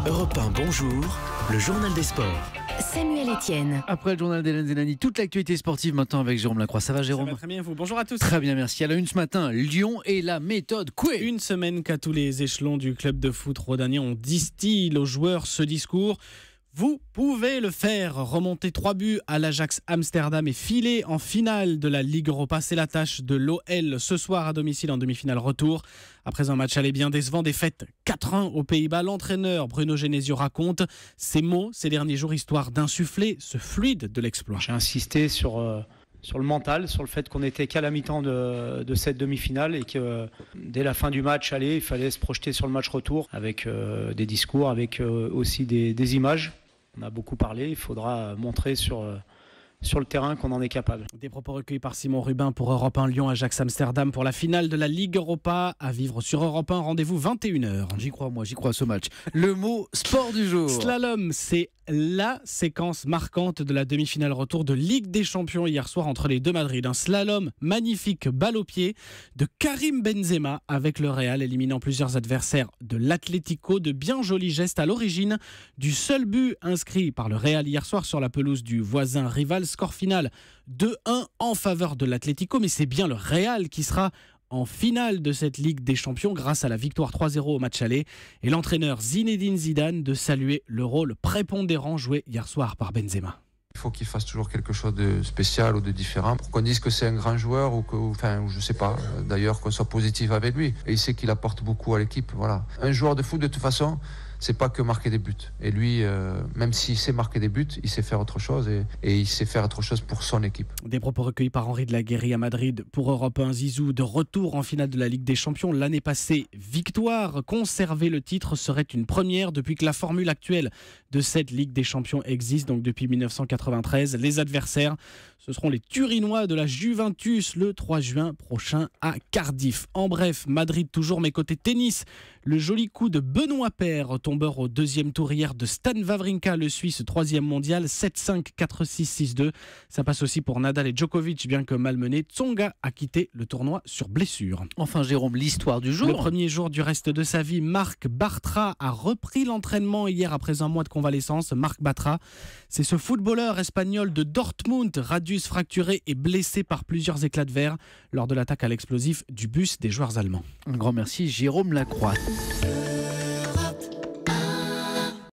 Europe 1, bonjour, le journal des sports. Samuel Etienne. Après le journal d'Hélène Zélani, toute l'actualité sportive maintenant avec Jérôme Lacroix. Ça va Jérôme? Ça va très bien, vous. Bonjour à tous. Très bien, merci. À la une ce matin, Lyon et la méthode Coué. Une semaine qu'à tous les échelons du club de foot rhodanien, on distille aux joueurs ce discours. Vous pouvez le faire. Remonter 3 buts à l'Ajax Amsterdam et filer en finale de la Ligue Europa. C'est la tâche de l'OL ce soir à domicile en demi-finale retour. Après un match aller bien décevant, défaite 4-1 aux Pays-Bas, l'entraîneur Bruno Genesio raconte ces mots ces derniers jours histoire d'insuffler ce fluide de l'exploit. J'ai insisté sur le mental, sur le fait qu'on n'était qu'à la mi-temps de cette demi-finale et que dès la fin du match aller, il fallait se projeter sur le match retour avec des discours, avec aussi des images. On a beaucoup parlé, il faudra montrer sur le terrain qu'on en est capable. Des propos recueillis par Simon Rubin pour Europe 1 Lyon, Ajax Amsterdam pour la finale de la Ligue Europa à vivre sur Europe 1. Rendez-vous 21h. J'y crois, j'y crois à ce match. Le mot sport du jour. Slalom, c'est la séquence marquante de la demi-finale retour de Ligue des Champions hier soir entre les deux Madrid. Un slalom magnifique, balle au pied de Karim Benzema avec le Real, éliminant plusieurs adversaires de l'Atlético. De bien jolis gestes à l'origine du seul but inscrit par le Real hier soir sur la pelouse du voisin rival. Score final 2-1 en faveur de l'Atlético, mais c'est bien le Real qui sera en finale de cette Ligue des Champions grâce à la victoire 3-0 au match aller. Et l'entraîneur Zinedine Zidane de saluer le rôle prépondérant joué hier soir par Benzema. Il faut qu'il fasse toujours quelque chose de spécial ou de différent pour qu'on dise que c'est un grand joueur ou je sais pas, d'ailleurs qu'on soit positif avec lui. Et il sait qu'il apporte beaucoup à l'équipe, voilà. Un joueur de foot de toute façon, c'est pas que marquer des buts. Et lui, même s'il sait marquer des buts, il sait faire autre chose et il sait faire autre chose pour son équipe. Des propos recueillis par Henri de la Guérie à Madrid pour Europe 1. Zizou de retour en finale de la Ligue des Champions. L'année passée, victoire. Conserver le titre serait une première depuis que la formule actuelle de cette Ligue des Champions existe, donc depuis 1993. Les adversaires, ce seront les Turinois de la Juventus le 3 juin prochain à Cardiff. En bref, Madrid toujours, mais côté tennis, le joli coup de Benoît Paire, tombeur au deuxième tour hier de Stan Wawrinka, le Suisse 3e mondial, 7-5, 4-6, 6-2. Ça passe aussi pour Nadal et Djokovic, bien que malmené. Tsonga a quitté le tournoi sur blessure. Enfin Jérôme, l'histoire du jour. Le premier jour du reste de sa vie, Marc Bartra a repris l'entraînement hier après un mois de convalescence. Marc Bartra, c'est ce footballeur espagnol de Dortmund, radius fracturé et blessé par plusieurs éclats de verre lors de l'attaque à l'explosif du bus des joueurs allemands. Un grand merci Jérôme Lacroix.